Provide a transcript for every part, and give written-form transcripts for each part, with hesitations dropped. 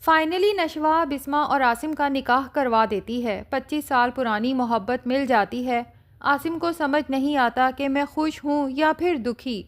Finally نشوہ Bisma اور عاصم کا نکاح کروا دیتی ہے۔ 25 سال پرانی محبت مل جاتی ہے۔ عاصم کو سمجھ نہیں آتا کہ میں خوش ہوں یا پھر دکھی،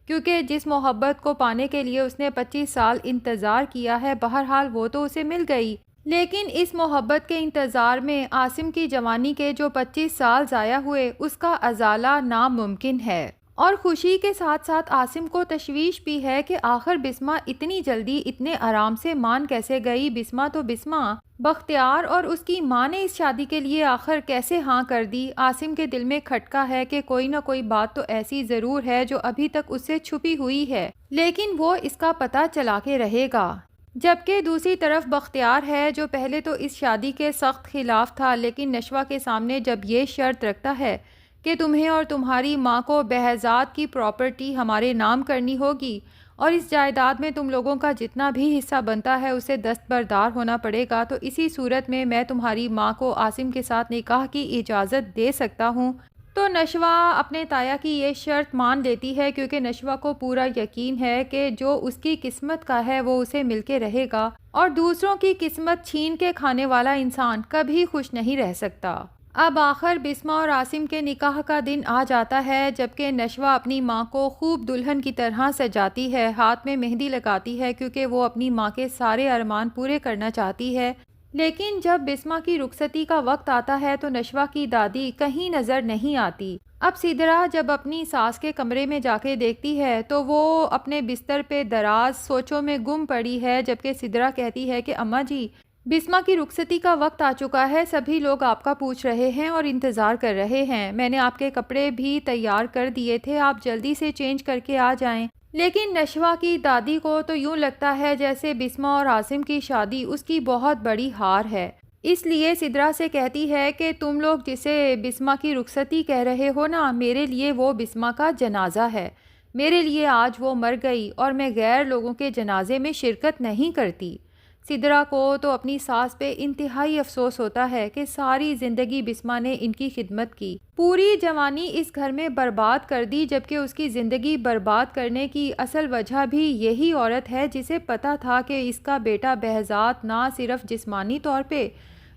کیونکہ جس محبت کو پانے کے لیے اس نے 25 سال انتظار کیا ہے بہرحال وہ تو اسے مل گئی، لیکن اس محبت کے انتظار میں عاصم کی جوانی کے جو 25 سال ضائع ہوئے اس کا ازالہ ناممکن ہے۔ اور خوشی کے ساتھ ساتھ عاصم کو تشویش بھی ہے کہ آخر بسمہ اتنی جلدی اتنے آرام سے مان کیسے گئی۔ بسمہ تو بسمہ، بختیار اور اس کی ماں نے اس شادی کے لیے آخر کیسے ہاں کر دی۔ عاصم کے دل میں کھٹکا ہے کہ کوئی نہ کوئی بات تو ایسی ضرور ہے جو ابھی تک اس سے چھپی ہوئی ہے، لیکن وہ اس کا پتہ چلا کے رہے گا۔ جبکہ دوسری طرف بختیار ہے جو پہلے تو اس شادی کے سخت خلاف تھا، لیکن نشوہ کے سامنے جب یہ شرط رکھتا ہے کہ تمہیں اور تمہاری ماں کو بہزاد کی پراپرٹی ہمارے نام کرنی ہوگی اور اس جائیداد میں تم لوگوں کا جتنا بھی حصہ بنتا ہے اسے دستبردار ہونا پڑے گا، تو اسی صورت میں تمہاری ماں کو عاصم کے ساتھ نکاح کی اجازت دے سکتا ہوں۔ تو نشوہ اپنے تایا کی یہ شرط مان لیتی ہے، کیونکہ نشوہ کو پورا یقین ہے کہ جو اس کی قسمت کا ہے وہ اسے مل کے رہے گا، اور دوسروں کی قسمت چھین کے کھانے والا انسان کبھی خوش نہیں رہ سکتا۔ اب آخر بسمہ اور عاصم کے نکاح کا دن آ جاتا ہے، جبکہ نشوہ اپنی ماں کو خوب دلہن کی طرح سجاتی ہے، ہاتھ میں مہندی لگاتی ہے، کیونکہ وہ اپنی ماں کے سارے ارمان پورے کرنا چاہتی ہے۔ لیکن جب بسمہ کی رخصتی کا وقت آتا ہے تو نشوہ کی دادی کہیں نظر نہیں آتی۔ اب سدرا جب اپنی ساس کے کمرے میں جا کے دیکھتی ہے تو وہ اپنے بستر پہ دراز سوچوں میں گم پڑی ہے، جبکہ سدرا کہتی ہے کہ اماں جی، بسمہ کی رخصتی کا وقت آ چکا ہے، سبھی لوگ آپ کا پوچھ رہے ہیں اور انتظار کر رہے ہیں، میں نے آپ کے کپڑے بھی تیار کر دیے تھے، آپ جلدی سے چینج کر کے آ جائیں۔ لیکن نشوہ کی دادی کو تو یوں لگتا ہے جیسے بسمہ اور عاصم کی شادی اس کی بہت بڑی ہار ہے، اس لیے سدرا سے کہتی ہے کہ تم لوگ جسے بسمہ کی رخصتی کہہ رہے ہو نا، میرے لیے وہ بسمہ کا جنازہ ہے، میرے لیے آج وہ مر گئی اور میں غیر لوگوں کے جنازے میں شرکت نہیں کرتی۔ سدرا کو تو اپنی ساس پہ انتہائی افسوس ہوتا ہے کہ ساری زندگی بسمہ نے ان کی خدمت کی، پوری جوانی اس گھر میں برباد کر دی، جبکہ اس کی زندگی برباد کرنے کی اصل وجہ بھی یہی عورت ہے جسے پتا تھا کہ اس کا بیٹا بہزاد نہ صرف جسمانی طور پہ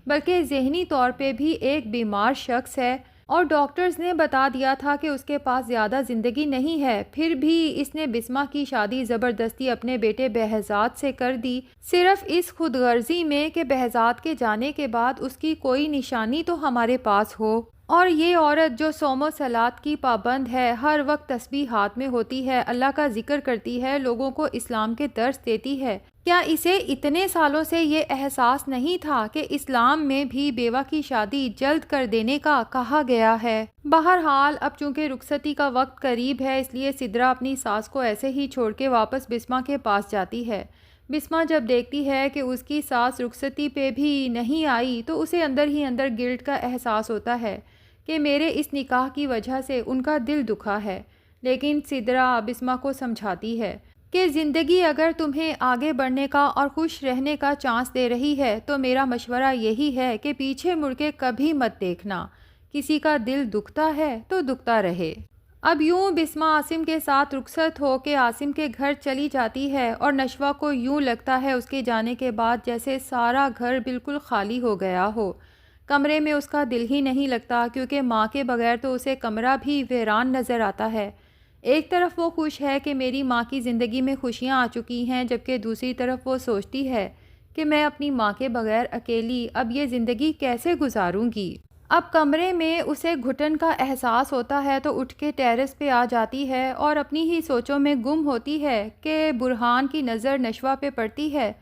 بلکہ ذہنی طور پہ بھی ایک بیمار شخص ہے، اور ڈاکٹرز نے بتا دیا تھا کہ اس کے پاس زیادہ زندگی نہیں ہے، پھر بھی اس نے بسمہ کی شادی زبردستی اپنے بیٹے بہزاد سے کر دی، صرف اس خود غرضی میں کہ بہزاد کے جانے کے بعد اس کی کوئی نشانی تو ہمارے پاس ہو۔ اور یہ عورت جو صوم و صلات کی پابند ہے، ہر وقت تسبیح ہاتھ میں ہوتی ہے، اللہ کا ذکر کرتی ہے، لوگوں کو اسلام کے درس دیتی ہے، کیا اسے اتنے سالوں سے یہ احساس نہیں تھا کہ اسلام میں بھی بیوہ کی شادی جلد کر دینے کا کہا گیا ہے؟ بہرحال اب چونکہ رخصتی کا وقت قریب ہے، اس لیے سدرا اپنی ساس کو ایسے ہی چھوڑ کے واپس بسمہ کے پاس جاتی ہے۔ بسمہ جب دیکھتی ہے کہ اس کی ساس رخصتی پہ بھی نہیں آئی تو اسے اندر ہی اندر گلٹ کا احساس ہوتا ہے کہ میرے اس نکاح کی وجہ سے ان کا دل دکھا ہے، لیکن سدرا بسمہ کو سمجھاتی ہے کہ زندگی اگر تمہیں آگے بڑھنے کا اور خوش رہنے کا چانس دے رہی ہے تو میرا مشورہ یہی ہے کہ پیچھے مڑ کے کبھی مت دیکھنا، کسی کا دل دکھتا ہے تو دکھتا رہے۔ اب یوں بسمہ عاصم کے ساتھ رخصت ہو کے عاصم کے گھر چلی جاتی ہے، اور نشوہ کو یوں لگتا ہے اس کے جانے کے بعد جیسے سارا گھر بالکل خالی ہو گیا ہو، کمرے میں اس کا دل ہی نہیں لگتا، کیونکہ ماں کے بغیر تو اسے کمرہ بھی ویران نظر آتا ہے۔ ایک طرف وہ خوش ہے کہ میری ماں کی زندگی میں خوشیاں آ چکی ہیں، جبکہ دوسری طرف وہ سوچتی ہے کہ میں اپنی ماں کے بغیر اکیلی اب یہ زندگی کیسے گزاروں گی۔ اب کمرے میں اسے گھٹن کا احساس ہوتا ہے تو اٹھ کے ٹیرس پہ آ جاتی ہے اور اپنی ہی سوچوں میں گم ہوتی ہے کہ برہان کی نظر نشوہ پہ پڑتی ہے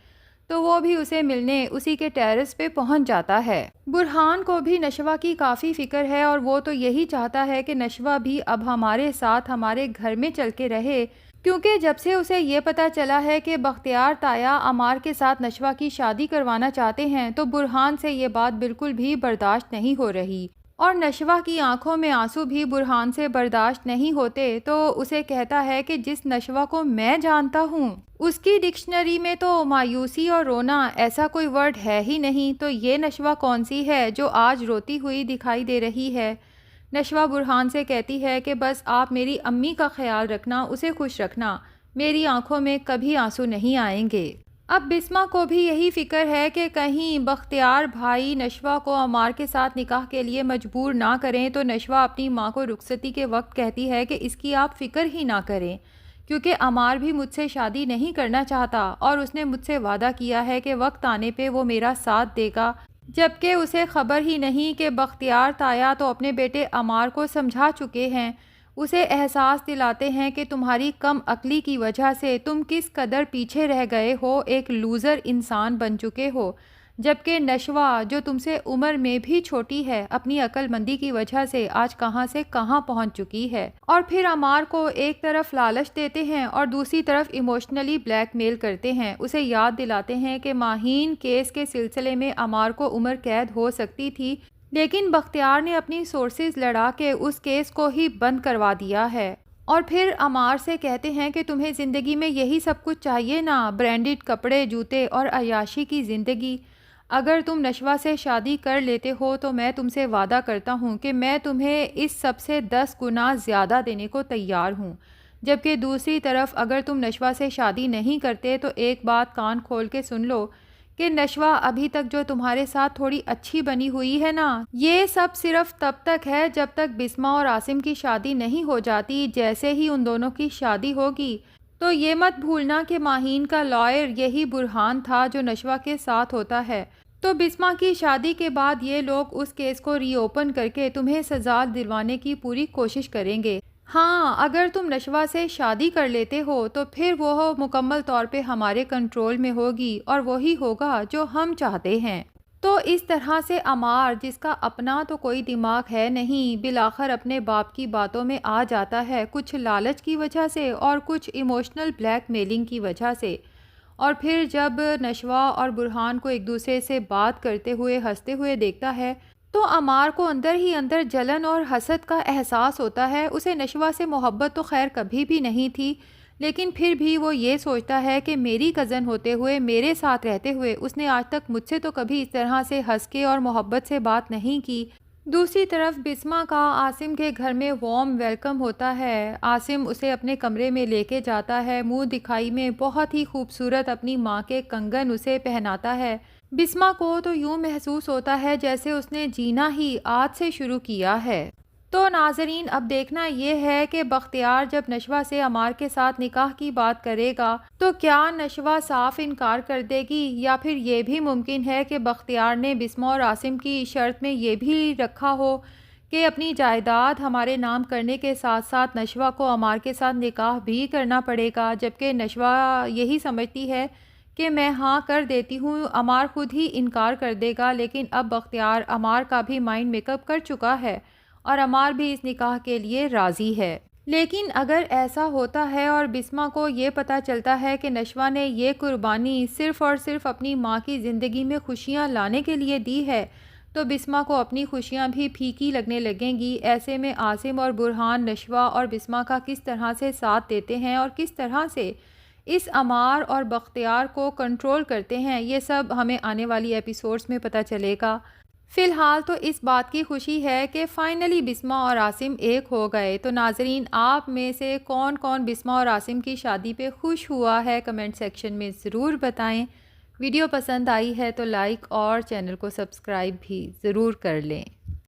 تو وہ بھی اسے ملنے اسی کے ٹیرس پہ پہنچ جاتا ہے۔ برہان کو بھی نشوہ کی کافی فکر ہے اور وہ تو یہی چاہتا ہے کہ نشوہ بھی اب ہمارے ساتھ ہمارے گھر میں چل کے رہے، کیونکہ جب سے اسے یہ پتا چلا ہے کہ بختیار تایا عمار کے ساتھ نشوہ کی شادی کروانا چاہتے ہیں تو برہان سے یہ بات بالکل بھی برداشت نہیں ہو رہی، اور نشوہ کی آنکھوں میں آنسو بھی برہان سے برداشت نہیں ہوتے، تو اسے کہتا ہے کہ جس نشوہ کو میں جانتا ہوں اس کی ڈکشنری میں تو مایوسی اور رونا ایسا کوئی ورڈ ہے ہی نہیں، تو یہ نشوہ کون سی ہے جو آج روتی ہوئی دکھائی دے رہی ہے؟ نشوہ برہان سے کہتی ہے کہ بس آپ میری امی کا خیال رکھنا، اسے خوش رکھنا، میری آنکھوں میں کبھی آنسو نہیں آئیں گے۔ اب بسمہ کو بھی یہی فکر ہے کہ کہیں بختیار بھائی نشوہ کو عمار کے ساتھ نکاح کے لیے مجبور نہ کریں، تو نشوہ اپنی ماں کو رخصتی کے وقت کہتی ہے کہ اس کی آپ فکر ہی نہ کریں، کیونکہ عمار بھی مجھ سے شادی نہیں کرنا چاہتا اور اس نے مجھ سے وعدہ کیا ہے کہ وقت آنے پہ وہ میرا ساتھ دے گا، جبکہ اسے خبر ہی نہیں کہ بختیار تایا تو اپنے بیٹے عمار کو سمجھا چکے ہیں، اسے احساس دلاتے ہیں کہ تمہاری کم عقلی کی وجہ سے تم کس قدر پیچھے رہ گئے ہو، ایک لوزر انسان بن چکے ہو، جبکہ نشوہ جو تم سے عمر میں بھی چھوٹی ہے اپنی عقل مندی کی وجہ سے آج کہاں سے کہاں پہنچ چکی ہے۔ اور پھر عمار کو ایک طرف لالچ دیتے ہیں اور دوسری طرف ایموشنلی بلیک میل کرتے ہیں، اسے یاد دلاتے ہیں کہ ماہین کیس کے سلسلے میں عمار کو عمر قید ہو سکتی تھی، لیکن بختیار نے اپنی سورسز لڑا کے اس کیس کو ہی بند کروا دیا ہے۔ اور پھر عمار سے کہتے ہیں کہ تمہیں زندگی میں یہی سب کچھ چاہیے نا، برانڈڈ کپڑے، جوتے اور عیاشی کی زندگی، اگر تم نشوہ سے شادی کر لیتے ہو تو میں تم سے وعدہ کرتا ہوں کہ میں تمہیں اس سب سے 10 گنا زیادہ دینے کو تیار ہوں، جبکہ دوسری طرف اگر تم نشوہ سے شادی نہیں کرتے تو ایک بات کان کھول کے سن لو کہ نشوہ ابھی تک جو تمہارے ساتھ تھوڑی اچھی بنی ہوئی ہے نا، یہ سب صرف تب تک ہے جب تک بسمہ اور عاصم کی شادی نہیں ہو جاتی، جیسے ہی ان دونوں کی شادی ہوگی تو یہ مت بھولنا کہ ماہین کا لائر یہی برہان تھا جو نشوہ کے ساتھ ہوتا ہے، تو بسمہ کی شادی کے بعد یہ لوگ اس کیس کو ری اوپن کر کے تمہیں سزا دلوانے کی پوری کوشش کریں گے۔ ہاں، اگر تم نشوہ سے شادی کر لیتے ہو تو پھر وہ مکمل طور پہ ہمارے کنٹرول میں ہوگی اور وہی ہوگا جو ہم چاہتے ہیں۔ تو اس طرح سے عمار، جس کا اپنا تو کوئی دماغ ہے نہیں، بالآخر اپنے باپ کی باتوں میں آ جاتا ہے، کچھ لالچ کی وجہ سے اور کچھ ایموشنل بلیک میلنگ کی وجہ سے۔ اور پھر جب نشوہ اور برہان کو ایک دوسرے سے بات کرتے ہوئے ہنستے ہوئے دیکھتا ہے تو عمار کو اندر ہی اندر جلن اور حسد کا احساس ہوتا ہے۔ اسے نشوہ سے محبت تو خیر کبھی بھی نہیں تھی، لیکن پھر بھی وہ یہ سوچتا ہے کہ میری کزن ہوتے ہوئے، میرے ساتھ رہتے ہوئے اس نے آج تک مجھ سے تو کبھی اس طرح سے ہنس کے اور محبت سے بات نہیں کی۔ دوسری طرف بسمہ کا عاصم کے گھر میں وارم ویلکم ہوتا ہے، عاصم اسے اپنے کمرے میں لے کے جاتا ہے، منہ دکھائی میں بہت ہی خوبصورت اپنی ماں کے کنگن اسے پہناتا ہے۔ بسمہ کو تو یوں محسوس ہوتا ہے جیسے اس نے جینا ہی آج سے شروع کیا ہے۔ تو ناظرین، اب دیکھنا یہ ہے کہ بختیار جب نشوہ سے عمار کے ساتھ نکاح کی بات کرے گا تو کیا نشوہ صاف انکار کر دے گی، یا پھر یہ بھی ممکن ہے کہ بختیار نے بسمہ اور عاصم کی شرط میں یہ بھی رکھا ہو کہ اپنی جائیداد ہمارے نام کرنے کے ساتھ ساتھ نشوہ کو عمار کے ساتھ نکاح بھی کرنا پڑے گا، جبکہ نشوہ یہی سمجھتی ہے کہ میں ہاں کر دیتی ہوں، عمار خود ہی انکار کر دے گا، لیکن اب بختیار عمار کا بھی مائنڈ میک اپ کر چکا ہے اور عمار بھی اس نکاح کے لیے راضی ہے۔ لیکن اگر ایسا ہوتا ہے اور بسمہ کو یہ پتہ چلتا ہے کہ نشوہ نے یہ قربانی صرف اور صرف اپنی ماں کی زندگی میں خوشیاں لانے کے لیے دی ہے تو بسمہ کو اپنی خوشیاں بھی پھیکی لگنے لگیں گی۔ ایسے میں عاصم اور برہان نشوہ اور بسمہ کا کس طرح سے ساتھ دیتے ہیں اور کس طرح سے اس عمار اور بختیار کو کنٹرول کرتے ہیں، یہ سب ہمیں آنے والی ایپیسوڈز میں پتہ چلے گا۔ فی الحال تو اس بات کی خوشی ہے کہ فائنلی بسمہ اور عاصم ایک ہو گئے۔ تو ناظرین، آپ میں سے کون کون بسمہ اور عاصم کی شادی پہ خوش ہوا ہے کمنٹ سیکشن میں ضرور بتائیں۔ ویڈیو پسند آئی ہے تو لائک اور چینل کو سبسکرائب بھی ضرور کر لیں۔